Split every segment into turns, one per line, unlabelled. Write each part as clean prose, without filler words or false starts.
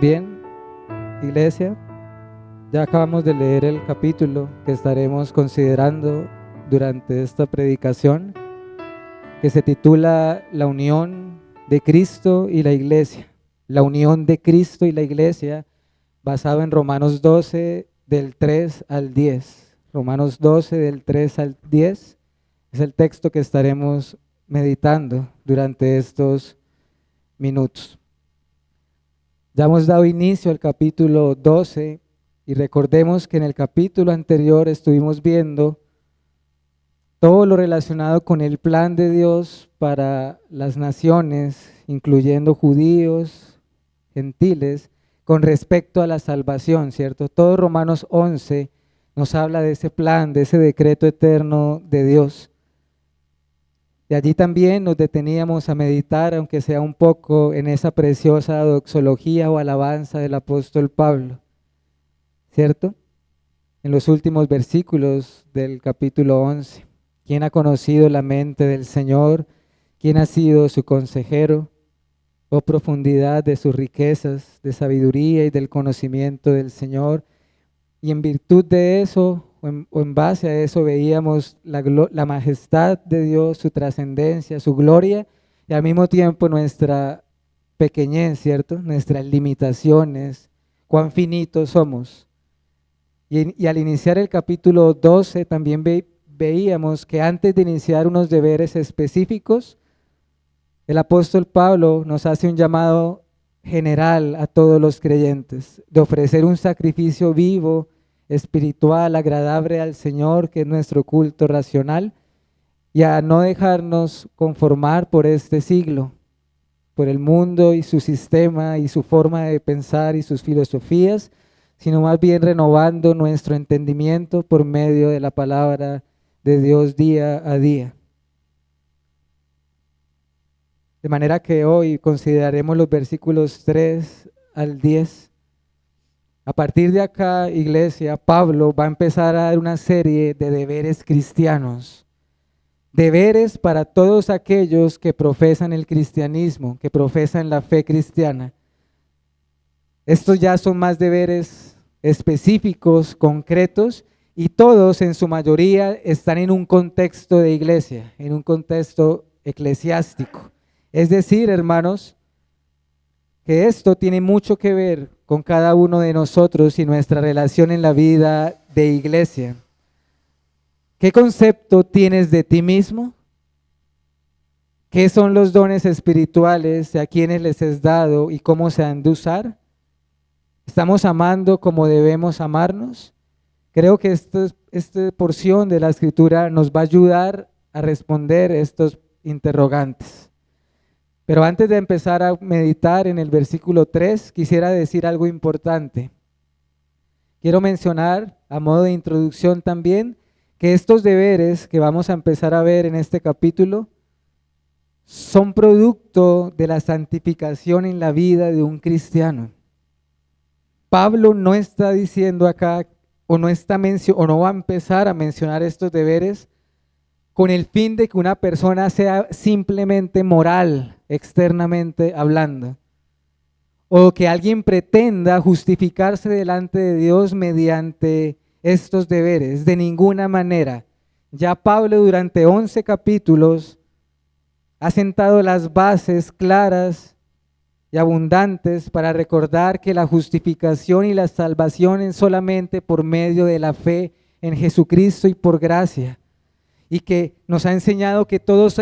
Bien, iglesia, ya acabamos de leer el capítulo que estaremos considerando durante esta predicación, que se titula La unión de Cristo y la iglesia. La unión de Cristo y la iglesia, basado en Romanos 12 del 3 al 10. Romanos 12 del 3 al 10 es el texto que estaremos meditando durante estos minutos. Ya hemos dado inicio al capítulo 12 y recordemos que en el capítulo anterior estuvimos viendo todo lo relacionado con el plan de Dios para las naciones, incluyendo judíos, gentiles, con respecto a la salvación, ¿cierto? Todo Romanos 11 nos habla de ese plan, de ese decreto eterno de Dios. De allí también nos deteníamos a meditar, aunque sea un poco, en esa preciosa doxología o alabanza del apóstol Pablo, ¿cierto? En los últimos versículos del capítulo 11. ¿Quién ha conocido la mente del Señor? ¿Quién ha sido su consejero? Oh profundidad de sus riquezas, de sabiduría y del conocimiento del Señor. Y en virtud de eso, o en base a eso, veíamos la majestad de Dios, su trascendencia, su gloria, y al mismo tiempo nuestra pequeñez, ¿cierto? Nuestras limitaciones, cuán finitos somos. Y al iniciar el capítulo 12 también veíamos que antes de iniciar unos deberes específicos, el apóstol Pablo nos hace un llamado general a todos los creyentes, de ofrecer un sacrificio vivo, espiritual, agradable al Señor, que es nuestro culto racional, y a no dejarnos conformar por este siglo, por el mundo y su sistema y su forma de pensar y sus filosofías, sino más bien renovando nuestro entendimiento por medio de la palabra de Dios día a día. De manera que hoy consideraremos los versículos 3 al 10. A partir de acá, iglesia, Pablo va a empezar a dar una serie de deberes cristianos. Deberes para todos aquellos que profesan el cristianismo, que profesan la fe cristiana. Estos ya son más deberes específicos, concretos, y todos en su mayoría están en un contexto de iglesia, en un contexto eclesiástico. Es decir, hermanos, que esto tiene mucho que ver con cada uno de nosotros y nuestra relación en la vida de iglesia. ¿Qué concepto tienes de ti mismo? ¿Qué son los dones espirituales a quienes les es dado y cómo se han de usar? ¿Estamos amando como debemos amarnos? Creo que esta porción de la escritura nos va a ayudar a responder estos interrogantes. Pero antes de empezar a meditar en el versículo 3, quisiera decir algo importante. Quiero mencionar, a modo de introducción también, que estos deberes que vamos a empezar a ver en este capítulo son producto de la santificación en la vida de un cristiano. Pablo no está diciendo acá, o no va a empezar a mencionar estos deberes con el fin de que una persona sea simplemente moral, externamente hablando, o que alguien pretenda justificarse delante de Dios mediante estos deberes. De ninguna manera. Ya Pablo durante 11 capítulos ha sentado las bases claras y abundantes para recordar que la justificación y la salvación es solamente por medio de la fe en Jesucristo y por gracia. Y que nos ha enseñado que todos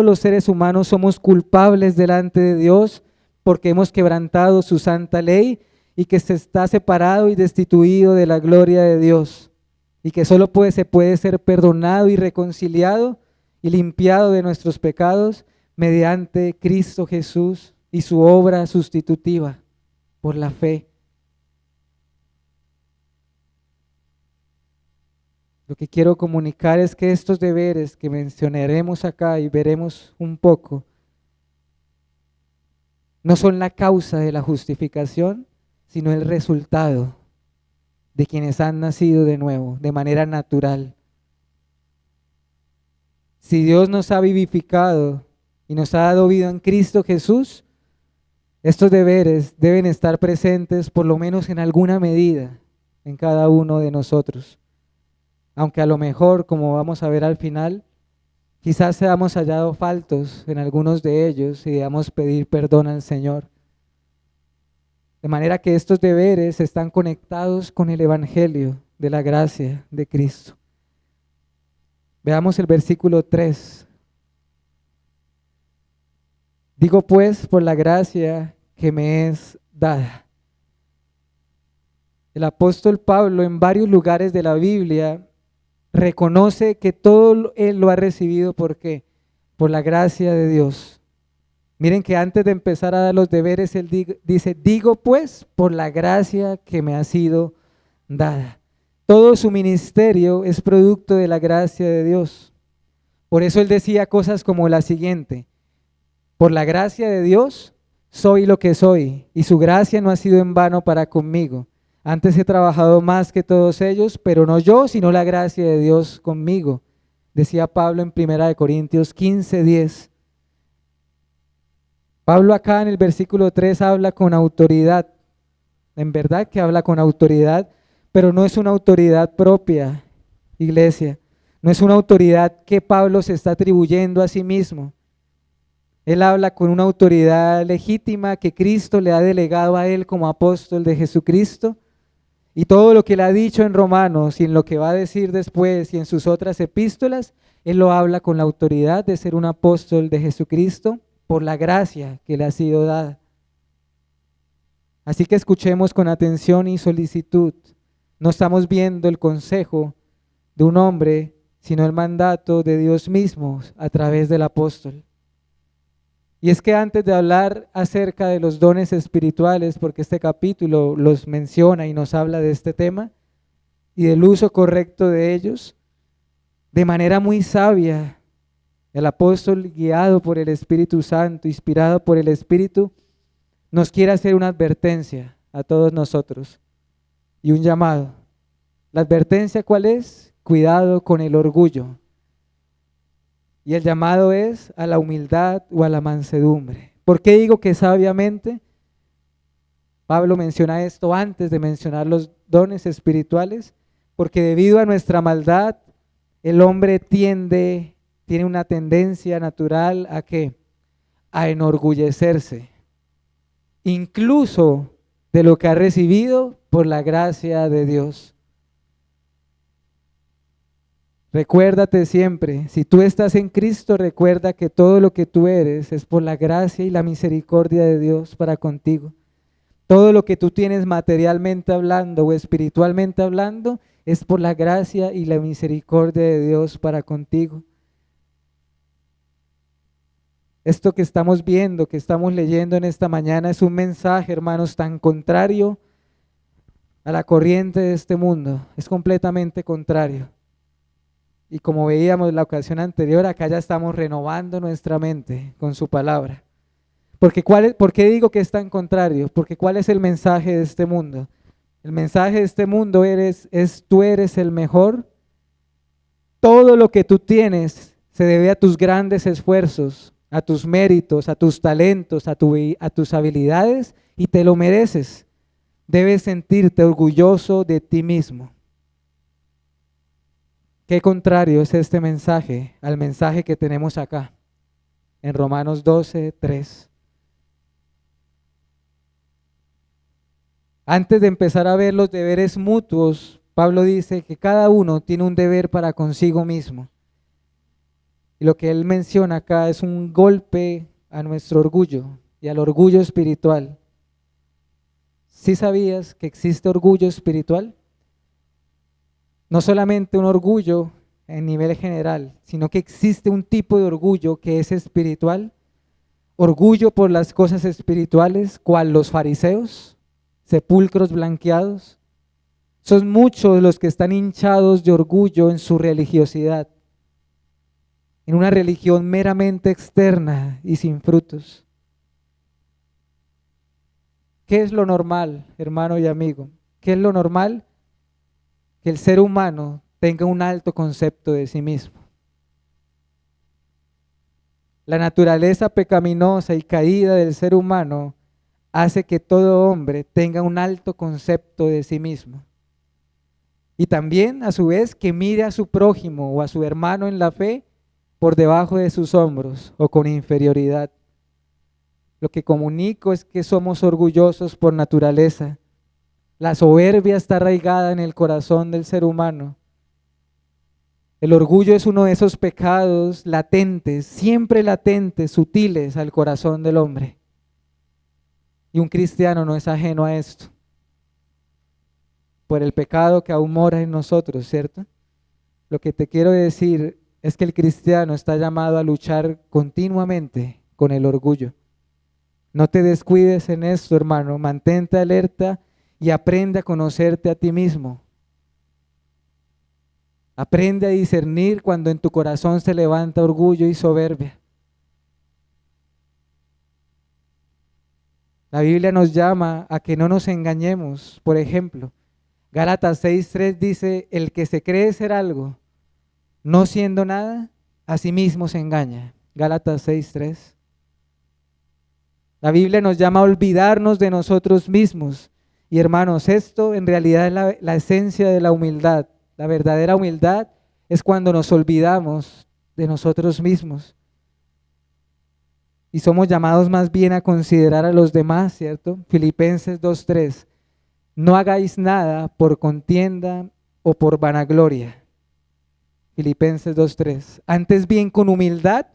los seres humanos somos culpables delante de Dios porque hemos quebrantado su santa ley y que se está separado y destituido de la gloria de Dios y que solo se puede ser perdonado y reconciliado y limpiado de nuestros pecados mediante Cristo Jesús y su obra sustitutiva por la fe. Lo que quiero comunicar es que estos deberes que mencionaremos acá y veremos un poco, no son la causa de la justificación, sino el resultado de quienes han nacido de nuevo, de manera natural. Si Dios nos ha vivificado y nos ha dado vida en Cristo Jesús, Estos deberes deben estar presentes por lo menos en alguna medida en cada uno de nosotros, aunque a lo mejor, como vamos a ver al final, quizás seamos hallados faltos en algunos de ellos y debamos pedir perdón al Señor. De manera que estos deberes están conectados con el Evangelio de la gracia de Cristo. Veamos el versículo 3. Digo pues por la gracia que me es dada. El apóstol Pablo en varios lugares de la Biblia reconoce que todo él lo ha recibido. ¿Por qué? Por la gracia de Dios. Miren que antes de empezar a dar los deberes, él dice, digo pues por la gracia que me ha sido dada. Todo su ministerio es producto de la gracia de Dios. Por eso él decía cosas como la siguiente: por la gracia de Dios soy lo que soy, y su gracia no ha sido en vano para conmigo. Antes he trabajado más que todos ellos, pero no yo, sino la gracia de Dios conmigo. Decía Pablo en 1 Corintios 15:10. Pablo acá en el versículo 3 habla con autoridad. En verdad que habla con autoridad, pero no es una autoridad propia, iglesia. No es una autoridad que Pablo se está atribuyendo a sí mismo. Él habla con una autoridad legítima que Cristo le ha delegado a él como apóstol de Jesucristo. Y todo lo que él ha dicho en Romanos y en lo que va a decir después y en sus otras epístolas, él lo habla con la autoridad de ser un apóstol de Jesucristo por la gracia que le ha sido dada. Así que escuchemos con atención y solicitud. No estamos viendo el consejo de un hombre, sino el mandato de Dios mismo a través del apóstol. Y es que antes de hablar acerca de los dones espirituales, porque este capítulo los menciona y nos habla de este tema y del uso correcto de ellos, de manera muy sabia, el apóstol, guiado por el Espíritu Santo, inspirado por el Espíritu, nos quiere hacer una advertencia a todos nosotros y un llamado. ¿La advertencia cuál es? Cuidado con el orgullo. Y el llamado es a la humildad o a la mansedumbre. ¿Por qué digo que sabiamente? Pablo menciona esto antes de mencionar los dones espirituales, porque debido a nuestra maldad, el hombre tiene una tendencia natural ¿a qué? A enorgullecerse, incluso de lo que ha recibido por la gracia de Dios. Recuérdate siempre, si tú estás en Cristo, recuerda que todo lo que tú eres es por la gracia y la misericordia de Dios para contigo. Todo lo que tú tienes materialmente hablando o espiritualmente hablando es por la gracia y la misericordia de Dios para contigo. Esto que estamos viendo, que estamos leyendo en esta mañana es un mensaje, hermanos, tan contrario a la corriente de este mundo. Es completamente contrario. Y como veíamos la ocasión anterior, acá ya estamos renovando nuestra mente con su palabra. ¿Por qué digo que es tan contrario? Porque ¿cuál es el mensaje de este mundo? El mensaje de este mundo tú eres el mejor. Todo lo que tú tienes se debe a tus grandes esfuerzos, a tus méritos, a tus talentos, a tus habilidades, y te lo mereces. Debes sentirte orgulloso de ti mismo. Qué contrario es este mensaje al mensaje que tenemos acá, en Romanos 12:3. Antes de empezar a ver los deberes mutuos, Pablo dice que cada uno tiene un deber para consigo mismo. Y lo que él menciona acá es un golpe a nuestro orgullo y al orgullo espiritual. ¿Sí sabías que existe orgullo espiritual? No solamente un orgullo en nivel general, sino que existe un tipo de orgullo que es espiritual. Orgullo por las cosas espirituales, cual los fariseos, sepulcros blanqueados. Son muchos los que están hinchados de orgullo en su religiosidad, en una religión meramente externa y sin frutos. ¿Qué es lo normal, hermano y amigo? ¿Qué es lo normal? Que el ser humano tenga un alto concepto de sí mismo. La naturaleza pecaminosa y caída del ser humano hace que todo hombre tenga un alto concepto de sí mismo. Y también, a su vez, que mire a su prójimo o a su hermano en la fe por debajo de sus hombros o con inferioridad. Lo que comunico es que somos orgullosos por naturaleza. La soberbia está arraigada en el corazón del ser humano. El orgullo es uno de esos pecados latentes, siempre latentes, sutiles al corazón del hombre. Y un cristiano no es ajeno a esto, por el pecado que aún mora en nosotros, ¿cierto? Lo que te quiero decir es que el cristiano está llamado a luchar continuamente con el orgullo. No te descuides en esto, hermano, mantente alerta y aprende a conocerte a ti mismo. Aprende a discernir cuando en tu corazón se levanta orgullo y soberbia. La Biblia nos llama a que no nos engañemos. Por ejemplo, Gálatas 6:3 dice, el que se cree ser algo, no siendo nada, a sí mismo se engaña. Gálatas 6:3. La Biblia nos llama a olvidarnos de nosotros mismos. Y hermanos, esto en realidad es la esencia de la humildad. La verdadera humildad es cuando nos olvidamos de nosotros mismos. Y somos llamados más bien a considerar a los demás, ¿cierto? Filipenses 2:3. No hagáis nada por contienda o por vanagloria. Filipenses 2:3. Antes bien con humildad,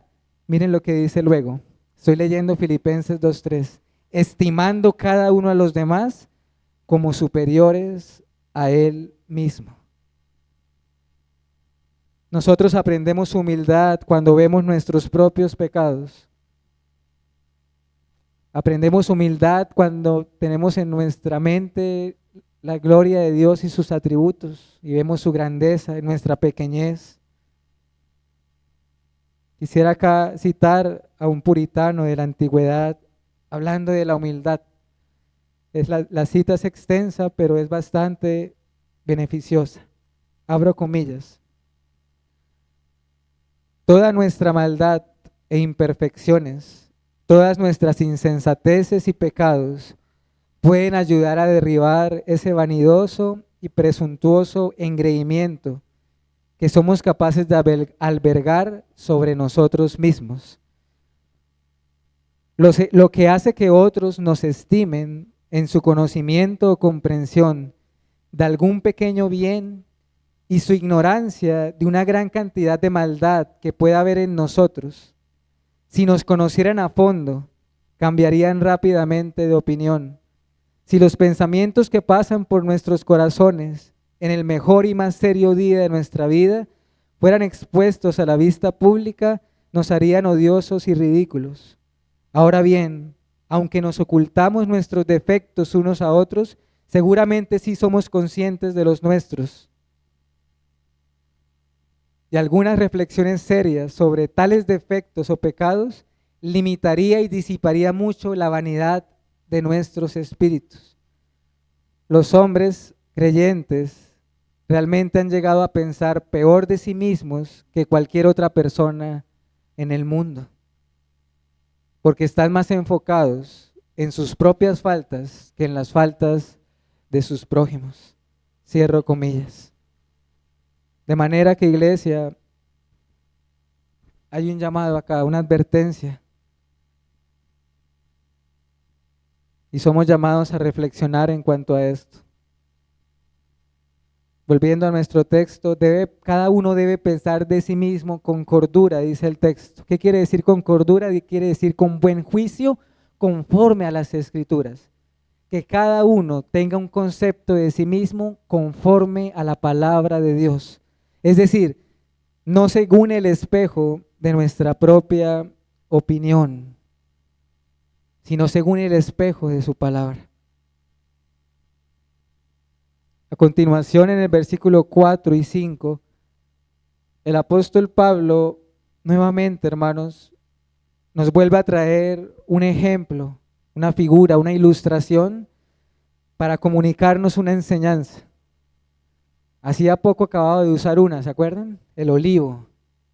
miren lo que dice luego. Estoy leyendo Filipenses 2:3. Estimando cada uno a los demás como superiores a él mismo. Nosotros aprendemos humildad cuando vemos nuestros propios pecados. Aprendemos humildad cuando tenemos en nuestra mente la gloria de Dios y sus atributos y vemos su grandeza en nuestra pequeñez. Quisiera acá citar a un puritano de la antigüedad hablando de la humildad. La cita es extensa, pero es bastante beneficiosa. Abro comillas. Toda nuestra maldad e imperfecciones, todas nuestras insensateces y pecados pueden ayudar a derribar ese vanidoso y presuntuoso engreimiento que somos capaces de albergar sobre nosotros mismos. Lo que hace que otros nos estimen en su conocimiento o comprensión de algún pequeño bien y su ignorancia de una gran cantidad de maldad que pueda haber en nosotros, si nos conocieran a fondo, cambiarían rápidamente de opinión. Si los pensamientos que pasan por nuestros corazones en el mejor y más serio día de nuestra vida fueran expuestos a la vista pública, nos harían odiosos y ridículos. Ahora bien, aunque nos ocultamos nuestros defectos unos a otros, seguramente sí somos conscientes de los nuestros. Y algunas reflexiones serias sobre tales defectos o pecados limitaría y disiparía mucho la vanidad de nuestros espíritus. Los hombres creyentes realmente han llegado a pensar peor de sí mismos que cualquier otra persona en el mundo, porque están más enfocados en sus propias faltas que en las faltas de sus prójimos. Cierro comillas. De manera que, iglesia, hay un llamado acá, una advertencia. Y somos llamados a reflexionar en cuanto a esto. Volviendo a nuestro texto, cada uno debe pensar de sí mismo con cordura, dice el texto. ¿Qué quiere decir con cordura? Quiere decir con buen juicio, conforme a las Escrituras. Que cada uno tenga un concepto de sí mismo conforme a la palabra de Dios. Es decir, no según el espejo de nuestra propia opinión, sino según el espejo de su palabra. A continuación, en el versículo 4 y 5, el apóstol Pablo, nuevamente, hermanos, nos vuelve a traer un ejemplo, una figura, una ilustración para comunicarnos una enseñanza. Hacía poco acababa de usar una, ¿se acuerdan? El olivo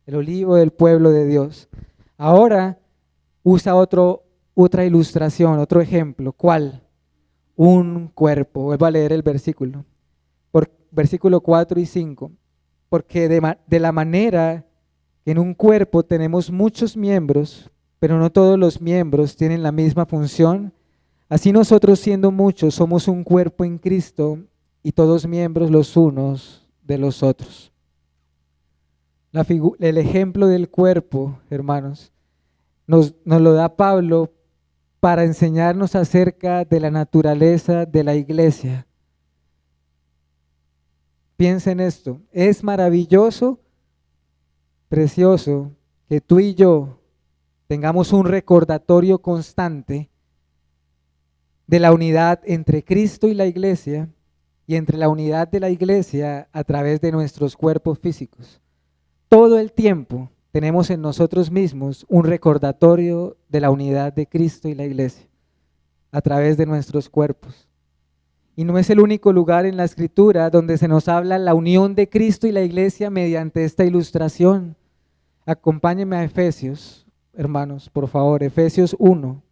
del pueblo de Dios. Ahora usa otro otra ilustración, otro ejemplo. ¿Cuál? Un cuerpo. Vuelvo a leer el versículo. Versículo 4 y 5. Porque de la manera que en un cuerpo tenemos muchos miembros, pero no todos los miembros tienen la misma función, así nosotros siendo muchos somos un cuerpo en Cristo y todos miembros los unos de los otros. El ejemplo del cuerpo, hermanos, nos lo da Pablo para enseñarnos acerca de la naturaleza de la iglesia. Piensa en esto, es maravilloso, precioso que tú y yo tengamos un recordatorio constante de la unidad entre Cristo y la iglesia y entre la unidad de la iglesia a través de nuestros cuerpos físicos. Todo el tiempo tenemos en nosotros mismos un recordatorio de la unidad de Cristo y la iglesia a través de nuestros cuerpos. Y no es el único lugar en la Escritura donde se nos habla la unión de Cristo y la iglesia mediante esta ilustración. Acompáñenme a Efesios, hermanos, por favor, Efesios 1.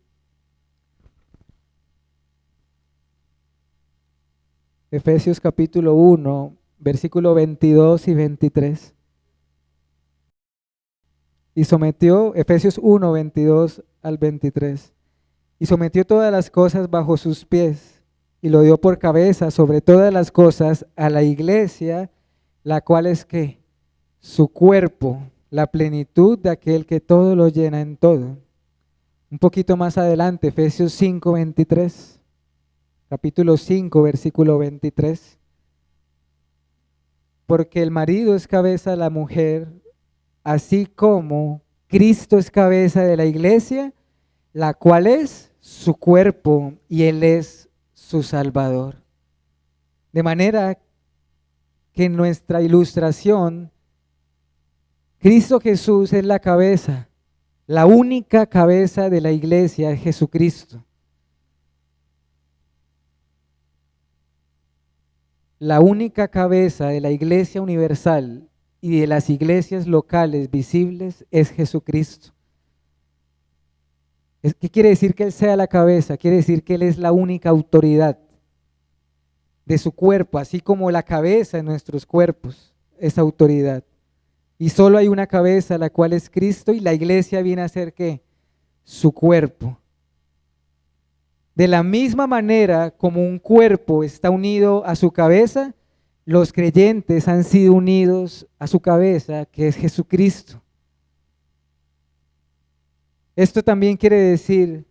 Efesios capítulo 1, versículo 22 y 23. Y sometió, Efesios 1, 22 al 23. Y sometió todas las cosas bajo sus pies y lo dio por cabeza sobre todas las cosas a la iglesia, la cual es que su cuerpo, la plenitud de aquel que todo lo llena en todo. Un poquito más adelante, Efesios 5, 23, capítulo 5, versículo 23. Porque el marido es cabeza de la mujer, así como Cristo es cabeza de la iglesia, la cual es su cuerpo y Él es su Salvador. De manera que en nuestra ilustración, Cristo Jesús es la cabeza, la única cabeza de la iglesia es Jesucristo. La única cabeza de la iglesia universal y de las iglesias locales visibles es Jesucristo. ¿Qué quiere decir que Él sea la cabeza? Quiere decir que Él es la única autoridad de su cuerpo, así como la cabeza en nuestros cuerpos es autoridad. Y solo hay una cabeza, la cual es Cristo, y la iglesia viene a ser ¿qué? Su cuerpo. De la misma manera como un cuerpo está unido a su cabeza, los creyentes han sido unidos a su cabeza, que es Jesucristo. Esto también quiere decir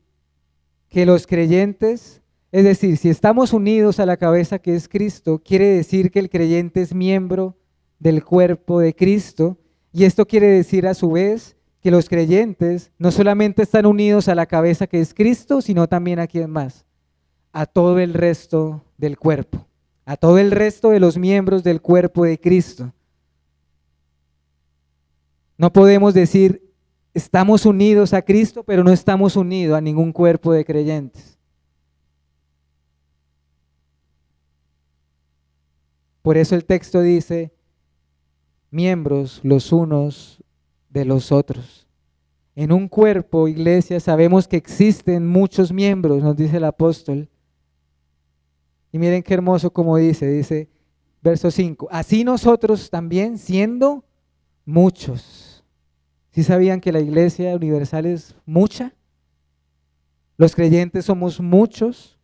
que los creyentes, es decir, si estamos unidos a la cabeza que es Cristo, quiere decir que el creyente es miembro del cuerpo de Cristo, y esto quiere decir a su vez que los creyentes no solamente están unidos a la cabeza que es Cristo, sino también a quién más, a todo el resto del cuerpo, a todo el resto de los miembros del cuerpo de Cristo. No podemos decir estamos unidos a Cristo, pero no estamos unidos a ningún cuerpo de creyentes. Por eso el texto dice, miembros los unos de los otros. En un cuerpo, iglesia, sabemos que existen muchos miembros, nos dice el apóstol. Y miren qué hermoso como dice verso 5, así nosotros también siendo muchos. ¿Sí sabían que la iglesia universal es mucha? Los creyentes somos muchos.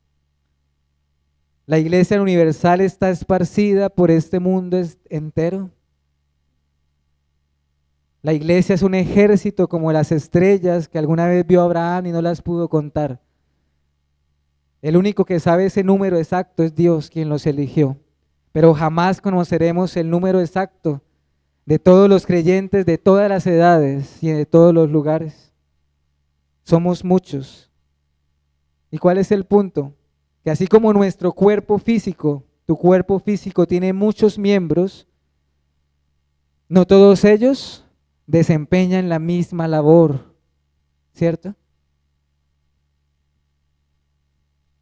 La iglesia universal está esparcida por este mundo entero. La iglesia es un ejército como las estrellas que alguna vez vio Abraham y no las pudo contar. El único que sabe ese número exacto es Dios, quien los eligió. Pero jamás conoceremos el número exacto de todos los creyentes, de todas las edades y de todos los lugares. Somos muchos. ¿Y cuál es el punto? Que así como nuestro cuerpo físico, tu cuerpo físico tiene muchos miembros, no todos ellos desempeñan la misma labor, ¿cierto?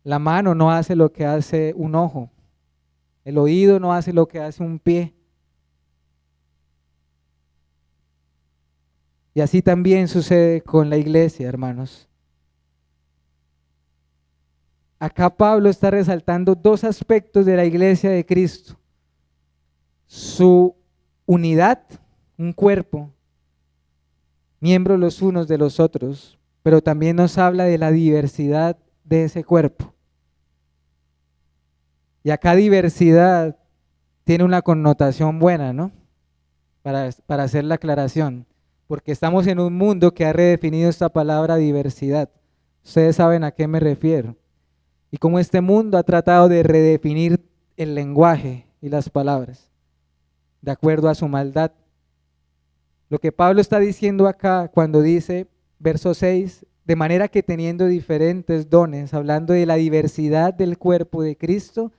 La mano no hace lo que hace un ojo, el oído no hace lo que hace un pie. Y así también sucede con la iglesia, hermanos. acá Pablo está resaltando dos aspectos de la iglesia de Cristo: su unidad, un cuerpo, miembros los unos de los otros, pero también nos habla de la diversidad de ese cuerpo. Y acá diversidad tiene una connotación buena, ¿no? Para hacer la aclaración, porque estamos en un mundo que ha redefinido esta palabra diversidad. Ustedes saben a qué me refiero. Y cómo este mundo ha tratado de redefinir el lenguaje y las palabras de acuerdo a su maldad. Lo que Pablo está diciendo acá cuando dice, verso 6, de manera que teniendo diferentes dones, hablando de la diversidad del cuerpo de Cristo,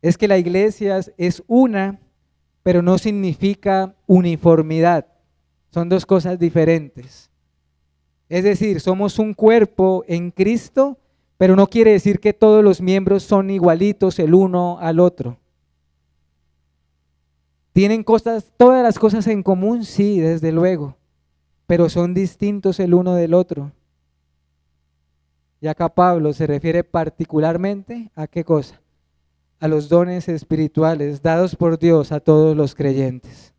es que la iglesia es una, pero no significa uniformidad. Son dos cosas diferentes. Es decir, somos un cuerpo en Cristo, pero no quiere decir que todos los miembros son igualitos el uno al otro. ¿Tienen todas las cosas en común? Sí, desde luego, pero son distintos el uno del otro. Y acá Pablo se refiere particularmente ¿a qué cosa? A los dones espirituales dados por Dios a todos los creyentes.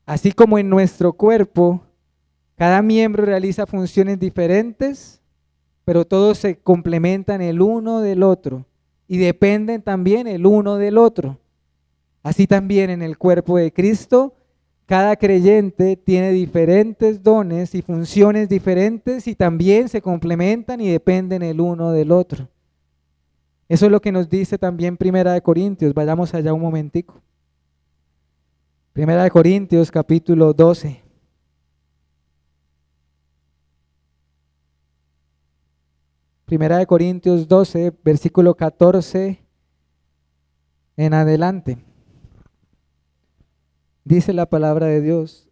Así como en nuestro cuerpo, cada miembro realiza funciones diferentes, pero todos se complementan el uno del otro y dependen también el uno del otro. Así también en el cuerpo de Cristo, cada creyente tiene diferentes dones y funciones diferentes y también se complementan y dependen el uno del otro. Eso es lo que nos dice también Primera de Corintios. Vayamos allá un momentico. Primera de Corintios, capítulo 12. Primera de Corintios 12, versículo 14 en adelante. Dice la palabra de Dios: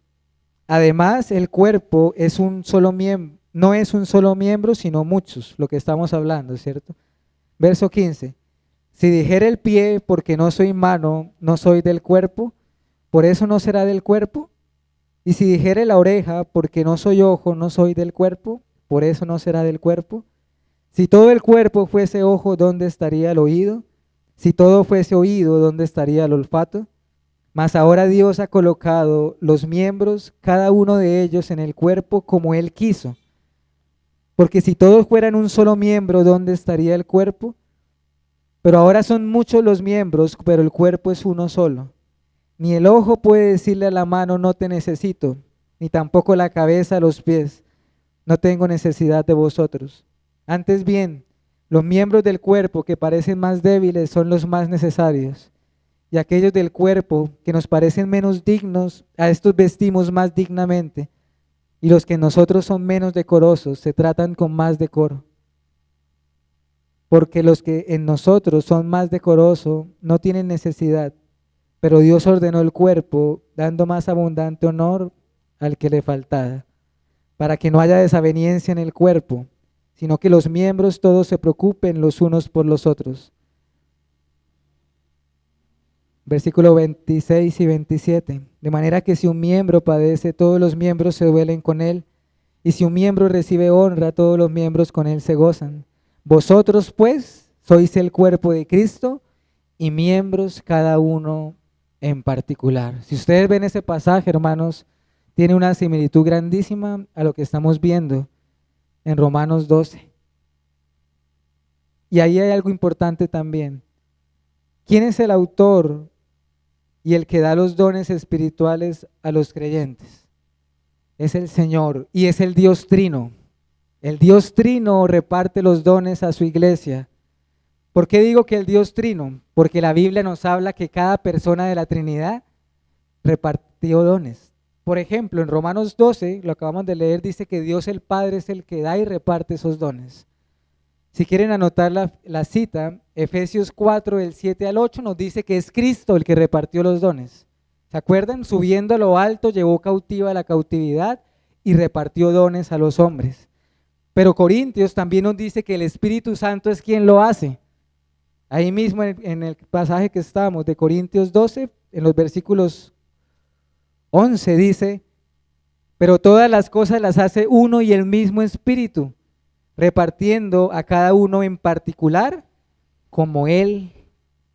además el cuerpo es un solo miembro, no es un solo miembro, sino muchos, lo que estamos hablando, ¿cierto? Verso 15. Si dijera el pie, porque no soy mano, no soy del cuerpo, por eso no será del cuerpo. Y si dijere la oreja, porque no soy ojo, no soy del cuerpo, por eso no será del cuerpo. Si todo el cuerpo fuese ojo, ¿dónde estaría el oído? Si todo fuese oído, ¿dónde estaría el olfato? Mas ahora Dios ha colocado los miembros, cada uno de ellos, en el cuerpo como Él quiso. Porque si todos fueran un solo miembro, ¿dónde estaría el cuerpo? Pero ahora son muchos los miembros, pero el cuerpo es uno solo. Ni el ojo puede decirle a la mano, no te necesito, ni tampoco la cabeza a los pies, no tengo necesidad de vosotros. Antes bien, los miembros del cuerpo que parecen más débiles son los más necesarios, y aquellos del cuerpo que nos parecen menos dignos, a estos vestimos más dignamente, y los que en nosotros son menos decorosos se tratan con más decoro. Porque los que en nosotros son más decorosos no tienen necesidad, pero Dios ordenó el cuerpo, dando más abundante honor al que le faltaba, para que no haya desaveniencia en el cuerpo, sino que los miembros todos se preocupen los unos por los otros. Versículo 26 y 27. De manera que si un miembro padece, todos los miembros se duelen con él, y si un miembro recibe honra, todos los miembros con él se gozan. Vosotros, pues, sois el cuerpo de Cristo y miembros cada uno en particular. Si ustedes ven ese pasaje, hermanos, tiene una similitud grandísima a lo que estamos viendo en Romanos 12. Y ahí hay algo importante también. ¿Quién es el autor y el que da los dones espirituales a los creyentes? Es el Señor y es el Dios Trino. El Dios Trino reparte los dones a su iglesia. ¿Por qué digo que el Dios Trino? Porque la Biblia nos habla que cada persona de la Trinidad repartió dones. Por ejemplo, en Romanos 12, lo acabamos de leer, dice que Dios el Padre es el que da y reparte esos dones. Si quieren anotar la cita, Efesios 4, del 7 al 8, nos dice que es Cristo el que repartió los dones. ¿Se acuerdan? Subiendo a lo alto, llevó cautiva la cautividad y repartió dones a los hombres. Pero Corintios también nos dice que el Espíritu Santo es quien lo hace. Ahí mismo en el pasaje que estamos de Corintios 12, en los versículos 11 dice, pero todas las cosas las hace uno y el mismo Espíritu, repartiendo a cada uno en particular como Él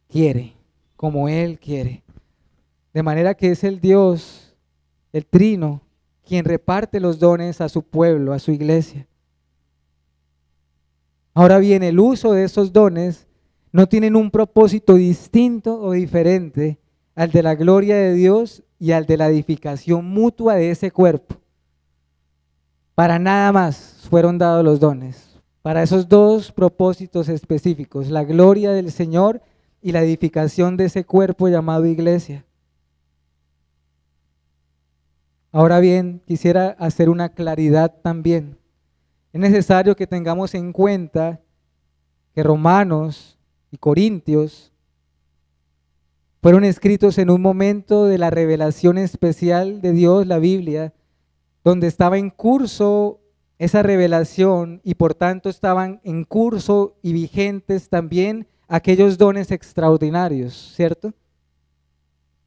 quiere, como Él quiere. De manera que es el Dios, el Trino, quien reparte los dones a su pueblo, a su iglesia. Ahora bien, el uso de esos dones no tienen un propósito distinto o diferente al de la gloria de Dios y al de la edificación mutua de ese cuerpo. Para nada más fueron dados los dones, para esos dos propósitos específicos, la gloria del Señor y la edificación de ese cuerpo llamado iglesia. Ahora bien, quisiera hacer una claridad también. Es necesario que tengamos en cuenta que Romanos y Corintios fueron escritos en un momento de la revelación especial de Dios, la Biblia, donde estaba en curso esa revelación y por tanto estaban en curso y vigentes también aquellos dones extraordinarios, ¿cierto?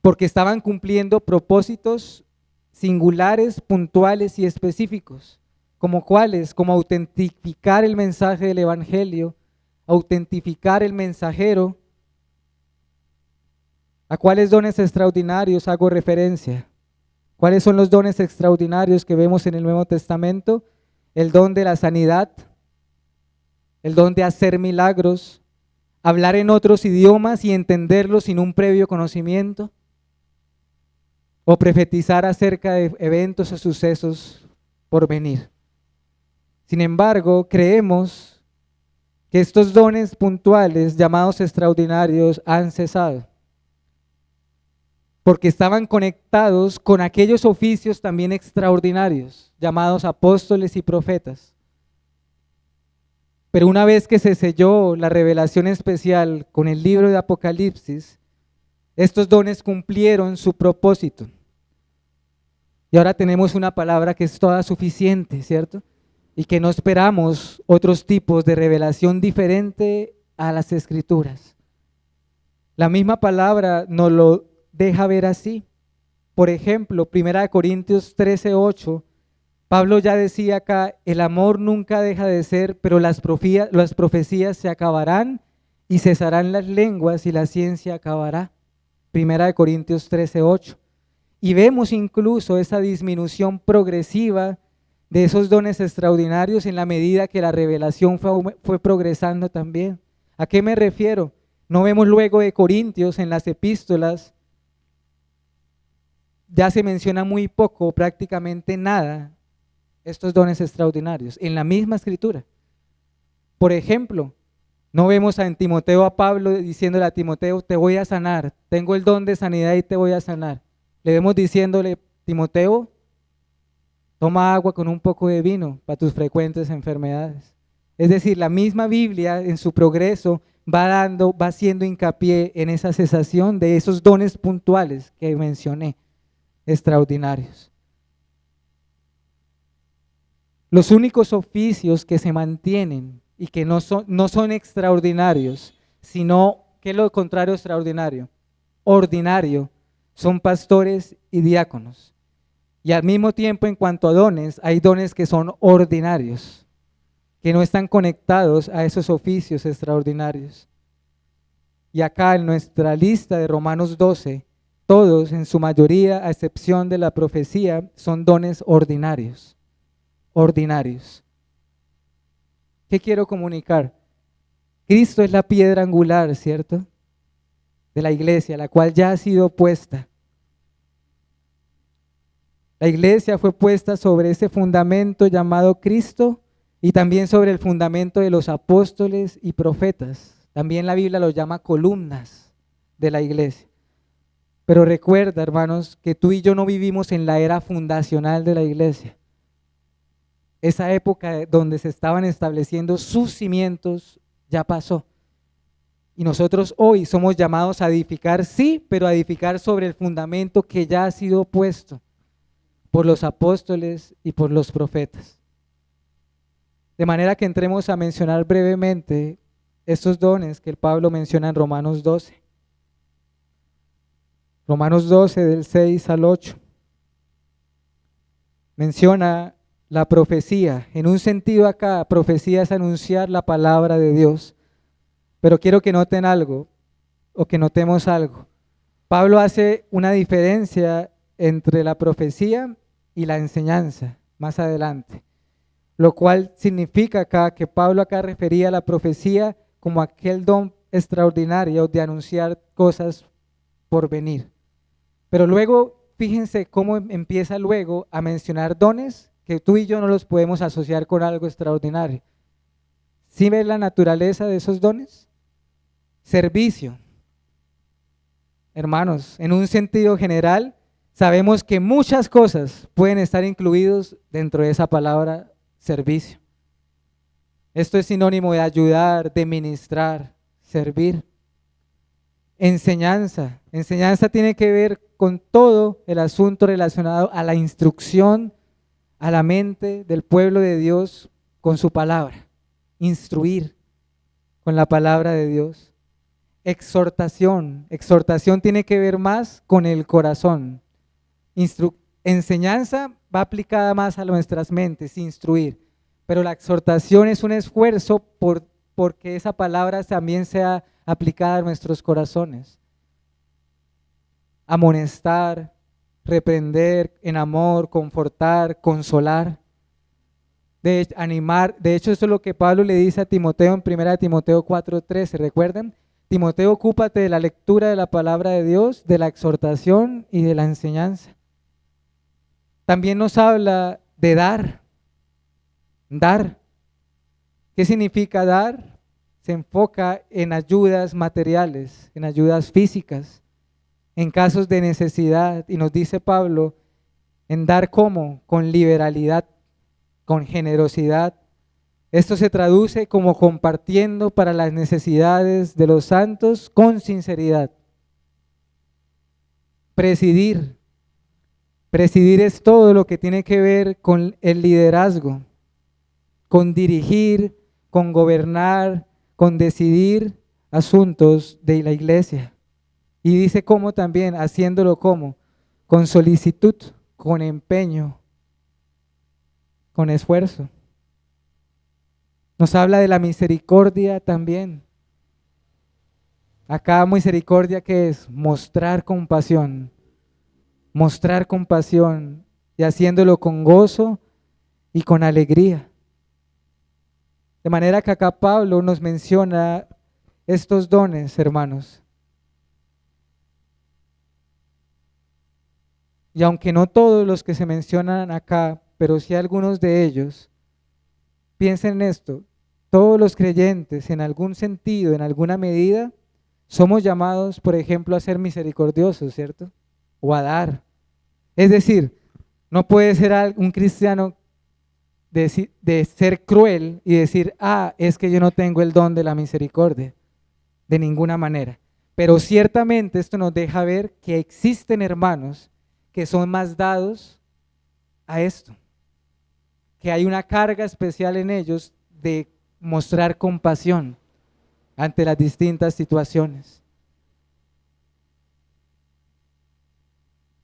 Porque estaban cumpliendo propósitos singulares, puntuales y específicos, como cuáles, como autentificar el mensaje del Evangelio, autentificar el mensajero. ¿A cuáles dones extraordinarios hago referencia? ¿Cuáles son los dones extraordinarios que vemos en el Nuevo Testamento? El don de la sanidad, el don de hacer milagros, hablar en otros idiomas y entenderlos sin un previo conocimiento, o profetizar acerca de eventos o sucesos por venir. Sin embargo, creemos que estos dones puntuales llamados extraordinarios han cesado, porque estaban conectados con aquellos oficios también extraordinarios, llamados apóstoles y profetas. Pero una vez que se selló la revelación especial con el libro de Apocalipsis, estos dones cumplieron su propósito. Y ahora tenemos una palabra que es toda suficiente, ¿cierto? Y que no esperamos otros tipos de revelación diferente a las Escrituras. La misma palabra nos lo deja ver así. Por ejemplo, 1 Corintios 13:8, Pablo ya decía acá, el amor nunca deja de ser, pero las profecías se acabarán y cesarán las lenguas y la ciencia acabará. 1 Corintios 13:8. Y vemos incluso esa disminución progresiva de esos dones extraordinarios en la medida que la revelación fue progresando también. ¿A qué me refiero? No vemos luego de Corintios en las epístolas, ya se menciona muy poco, prácticamente nada, estos dones extraordinarios, en la misma escritura. Por ejemplo, no vemos en Timoteo a Pablo diciéndole a Timoteo, te voy a sanar, tengo el don de sanidad y te voy a sanar. Le vemos diciéndole, Timoteo, toma agua con un poco de vino para tus frecuentes enfermedades. Es decir, la misma Biblia en su progreso va haciendo hincapié en esa cesación de esos dones puntuales que mencioné, extraordinarios. Los únicos oficios que se mantienen y que no son extraordinarios, sino que es lo contrario extraordinario, ordinario, son pastores y diáconos. Y al mismo tiempo, en cuanto a dones, hay dones que son ordinarios, que no están conectados a esos oficios extraordinarios. Y acá en nuestra lista de Romanos 12, todos, en su mayoría, a excepción de la profecía, son dones ordinarios. Ordinarios. ¿Qué quiero comunicar? Cristo es la piedra angular, ¿cierto?, de la iglesia, la cual ya ha sido puesta. La iglesia fue puesta sobre ese fundamento llamado Cristo y también sobre el fundamento de los apóstoles y profetas. También la Biblia los llama columnas de la iglesia. Pero recuerda, hermanos, que tú y yo no vivimos en la era fundacional de la iglesia. Esa época donde se estaban estableciendo sus cimientos ya pasó. Y nosotros hoy somos llamados a edificar, sí, pero a edificar sobre el fundamento que ya ha sido puesto por los apóstoles y por los profetas. De manera que entremos a mencionar brevemente estos dones que el Pablo menciona en Romanos 12. Romanos 12 del 6 al 8. Menciona la profecía. En un sentido acá, profecía es anunciar la palabra de Dios. Pero quiero que noten algo, o que notemos algo. Pablo hace una diferencia entre la profecía y la enseñanza más adelante, lo cual significa acá que Pablo acá refería a la profecía como aquel don extraordinario de anunciar cosas por venir. Pero luego, fíjense cómo empieza luego a mencionar dones que tú y yo no los podemos asociar con algo extraordinario. ¿Sí ves la naturaleza de esos dones? Servicio. Hermanos, en un sentido general, sabemos que muchas cosas pueden estar incluidos dentro de esa palabra servicio. Esto es sinónimo de ayudar, de ministrar, servir. Enseñanza. Enseñanza tiene que ver con todo el asunto relacionado a la instrucción, a la mente del pueblo de Dios con su palabra. Instruir con la palabra de Dios. Exhortación. Exhortación tiene que ver más con el corazón. Enseñanza va aplicada más a nuestras mentes, instruir. Pero la exhortación es un esfuerzo porque esa palabra también sea aplicada a nuestros corazones. Amonestar, reprender en amor, confortar, consolar, animar. De hecho, eso es lo que Pablo le dice a Timoteo en 1 Timoteo 4:13. ¿Recuerdan? Timoteo, ocúpate de la lectura de la palabra de Dios, de la exhortación y de la enseñanza. También nos habla de dar. Dar. ¿Qué significa dar? Se enfoca en ayudas materiales, en ayudas físicas, en casos de necesidad. Y nos dice Pablo, en dar ¿cómo? Con liberalidad, con generosidad. Esto se traduce como compartiendo para las necesidades de los santos con sinceridad. Presidir. Presidir es todo lo que tiene que ver con el liderazgo, con dirigir, con gobernar, con decidir asuntos de la iglesia. Y dice cómo también, haciéndolo como, con solicitud, con empeño, con esfuerzo. Nos habla de la misericordia también. Acá misericordia, ¿qué es? Mostrar compasión y haciéndolo con gozo y con alegría. De manera que acá Pablo nos menciona estos dones, hermanos. Y aunque no todos los que se mencionan acá, pero sí algunos de ellos, piensen en esto, todos los creyentes en algún sentido, en alguna medida, somos llamados, por ejemplo, a ser misericordiosos, ¿cierto? O a dar. Es decir, no puede ser un cristiano de ser cruel y decir, es que yo no tengo el don de la misericordia, de ninguna manera. Pero ciertamente esto nos deja ver que existen hermanos que son más dados a esto, que hay una carga especial en ellos de mostrar compasión ante las distintas situaciones.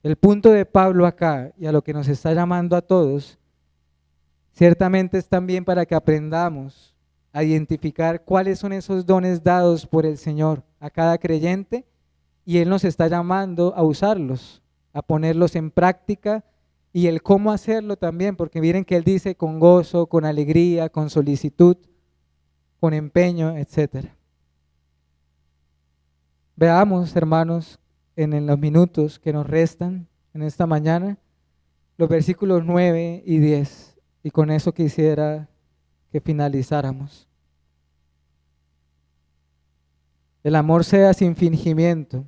El punto de Pablo acá, y a lo que nos está llamando a todos, ciertamente es también para que aprendamos a identificar cuáles son esos dones dados por el Señor a cada creyente, y Él nos está llamando a usarlos, a ponerlos en práctica, y el cómo hacerlo también, porque miren que Él dice con gozo, con alegría, con solicitud, con empeño, etc. Veamos, hermanos, en los minutos que nos restan en esta mañana, los versículos 9 y 10, y con eso quisiera que finalizáramos. El amor sea sin fingimiento,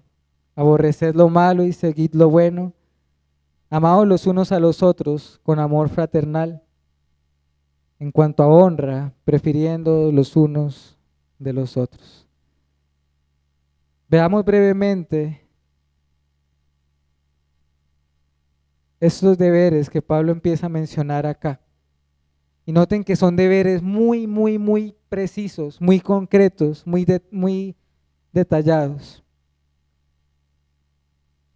aborreced lo malo y seguid lo bueno, amaos los unos a los otros con amor fraternal, en cuanto a honra, prefiriendo los unos de los otros. Veamos brevemente estos deberes que Pablo empieza a mencionar acá. Y noten que son deberes muy, muy, muy precisos, muy concretos, muy detallados.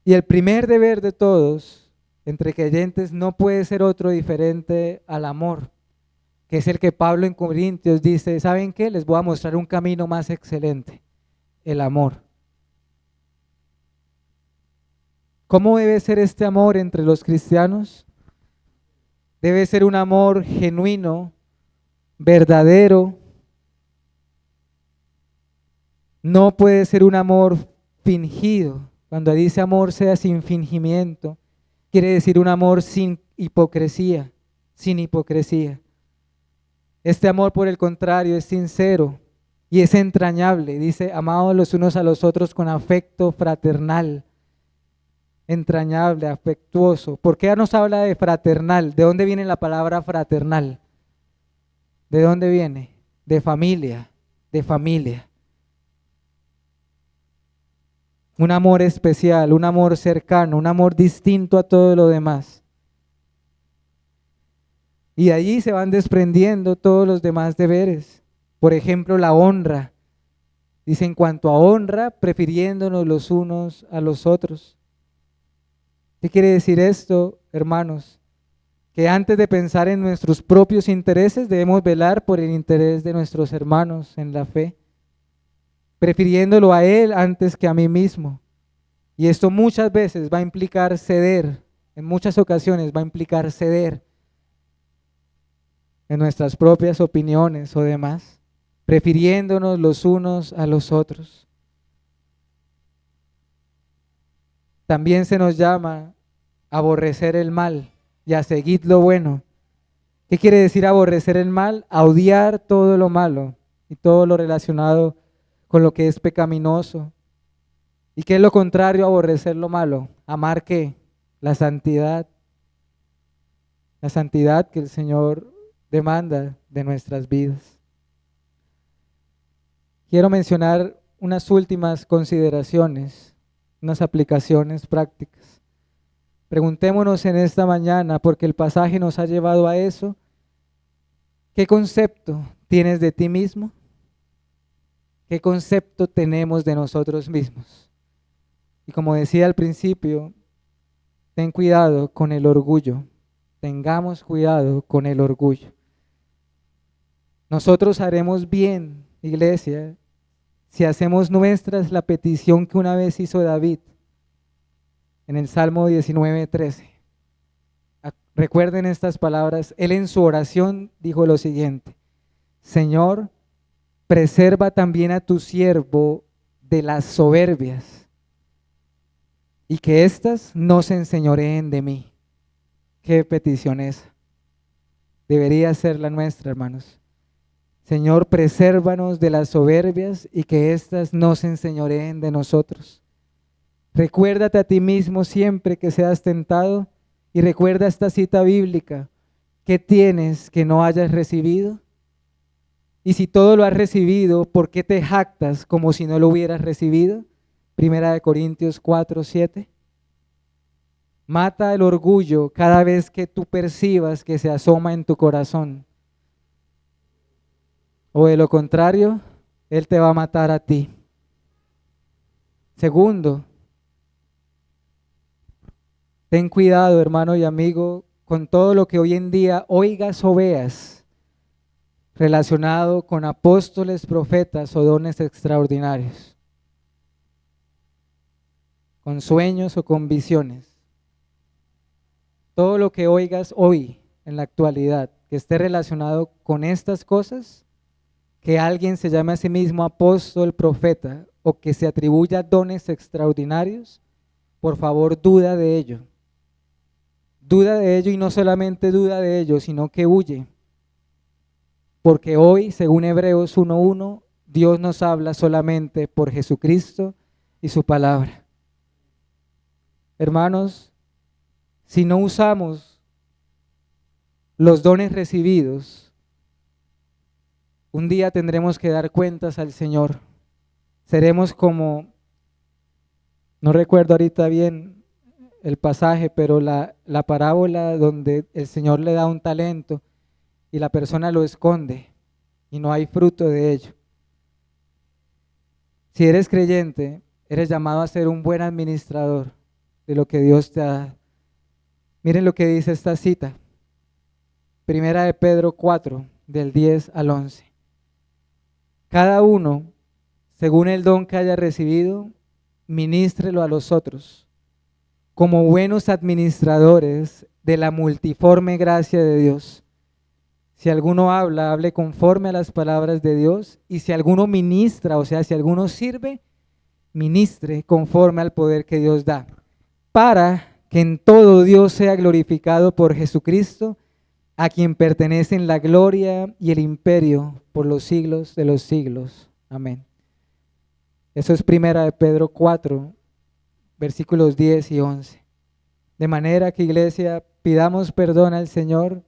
Y el primer deber de todos entre creyentes no puede ser otro diferente al amor, que es el que Pablo en Corintios dice, ¿saben qué? Les voy a mostrar un camino más excelente, el amor. ¿Cómo debe ser este amor entre los cristianos? Debe ser un amor genuino, verdadero. No puede ser un amor fingido. Cuando dice amor sea sin fingimiento, quiere decir un amor sin hipocresía, sin hipocresía. Este amor, por el contrario, es sincero y es entrañable. Dice, amados los unos a los otros con afecto fraternal, entrañable, afectuoso. ¿Por qué nos habla de fraternal? ¿De dónde viene la palabra fraternal? ¿De dónde viene? De familia, de familia. Un amor especial, un amor cercano, un amor distinto a todo lo demás. Y de allí se van desprendiendo todos los demás deberes. Por ejemplo, la honra. Dice, en cuanto a honra, prefiriéndonos los unos a los otros. ¿Qué quiere decir esto, hermanos? Que antes de pensar en nuestros propios intereses, debemos velar por el interés de nuestros hermanos en la fe, prefiriéndolo a Él antes que a mí mismo. Y esto muchas veces va a implicar ceder, en muchas ocasiones va a implicar ceder en nuestras propias opiniones o demás, prefiriéndonos los unos a los otros. También se nos llama a aborrecer el mal y a seguir lo bueno. ¿Qué quiere decir aborrecer el mal? A odiar todo lo malo y todo lo relacionado con lo que es pecaminoso. ¿Y qué es lo contrario a aborrecer lo malo? ¿Amar qué? La santidad. La santidad que el Señor demanda de nuestras vidas. Quiero mencionar unas últimas consideraciones, unas aplicaciones prácticas. Preguntémonos en esta mañana, porque el pasaje nos ha llevado a eso, ¿qué concepto tienes de ti mismo? ¿Qué concepto tenemos de nosotros mismos? Y como decía al principio, ten cuidado con el orgullo, tengamos cuidado con el orgullo. Nosotros haremos bien, iglesia, si hacemos nuestras la petición que una vez hizo David en el Salmo 19:13. Recuerden estas palabras, él en su oración dijo lo siguiente: Señor, preserva también a tu siervo de las soberbias y que éstas no se enseñoreen de mí. ¿Qué petición es? Debería ser la nuestra, hermanos. Señor, presérvanos de las soberbias y que éstas no se enseñoreen de nosotros. Recuérdate a ti mismo siempre que seas tentado y recuerda esta cita bíblica. ¿Qué tienes que no hayas recibido? Y si todo lo has recibido, ¿por qué te jactas como si no lo hubieras recibido? Primera de Corintios 4:7. Mata el orgullo cada vez que tú percibas que se asoma en tu corazón. O de lo contrario, Él te va a matar a ti. Segundo, ten cuidado, hermano y amigo, con todo lo que hoy en día oigas o veas relacionado con apóstoles, profetas o dones extraordinarios, con sueños o con visiones. Todo lo que oigas hoy en la actualidad que esté relacionado con estas cosas, que alguien se llame a sí mismo apóstol, profeta o que se atribuya dones extraordinarios, por favor duda de ello. Duda de ello y no solamente duda de ello, sino que huye. Porque hoy, según Hebreos 1:1, Dios nos habla solamente por Jesucristo y su palabra. Hermanos, si no usamos los dones recibidos, un día tendremos que dar cuentas al Señor. Seremos como, no recuerdo ahorita bien el pasaje, pero la parábola donde el Señor le da un talento y la persona lo esconde y no hay fruto de ello. Si eres creyente, eres llamado a ser un buen administrador de lo que Dios te ha dado. Miren lo que dice esta cita. Primera de Pedro 4, del 10 al 11. Cada uno, según el don que haya recibido, ministrelo a los otros, como buenos administradores de la multiforme gracia de Dios. Si alguno habla, hable conforme a las palabras de Dios, y si alguno ministra, o sea, si alguno sirve, ministre conforme al poder que Dios da, para que en todo Dios sea glorificado por Jesucristo, a quien pertenecen la gloria y el imperio por los siglos de los siglos. Amén. Eso es primera de Pedro 4, versículos 10 y 11. De manera que, iglesia, pidamos perdón al Señor,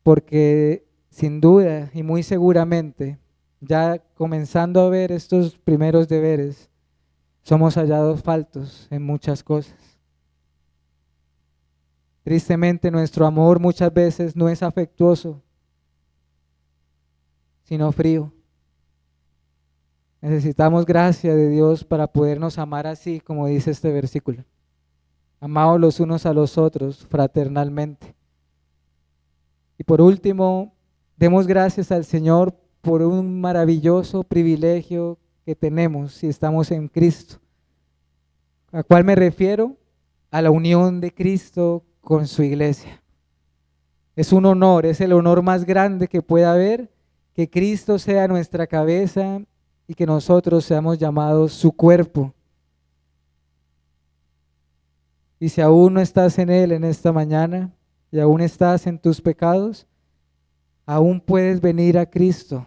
porque sin duda y muy seguramente, ya comenzando a ver estos primeros deberes, somos hallados faltos en muchas cosas. Tristemente, nuestro amor muchas veces no es afectuoso, sino frío. Necesitamos gracia de Dios para podernos amar así, como dice este versículo. Amaos los unos a los otros fraternalmente. Y por último, demos gracias al Señor por un maravilloso privilegio que tenemos si estamos en Cristo. ¿A cuál me refiero? A la unión de Cristo con su iglesia. Es un honor, es el honor más grande que pueda haber, que Cristo sea nuestra cabeza y que nosotros seamos llamados su cuerpo. Y si aún no estás en Él en esta mañana y aún estás en tus pecados, aún puedes venir a Cristo.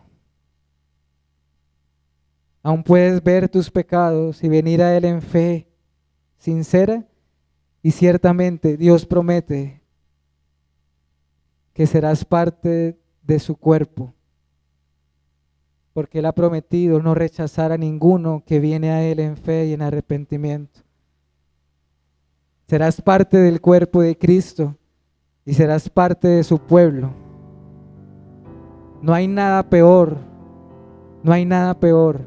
Aún puedes ver tus pecados y venir a Él en fe sincera, y ciertamente Dios promete que serás parte de su cuerpo, porque Él ha prometido no rechazar a ninguno que viene a Él en fe y en arrepentimiento. Serás parte del cuerpo de Cristo y serás parte de su pueblo. No hay nada peor, no hay nada peor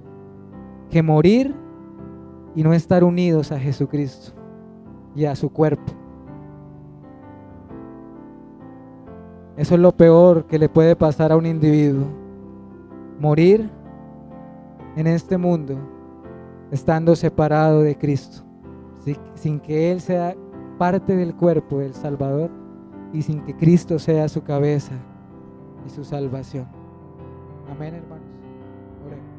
que morir y no estar unidos a Jesucristo y a su cuerpo. Eso es lo peor que le puede pasar a un individuo. Morir en este mundo estando separado de Cristo, sin que Él sea parte del cuerpo del Salvador y sin que Cristo sea su cabeza y su salvación. Amén, hermanos. Oremos.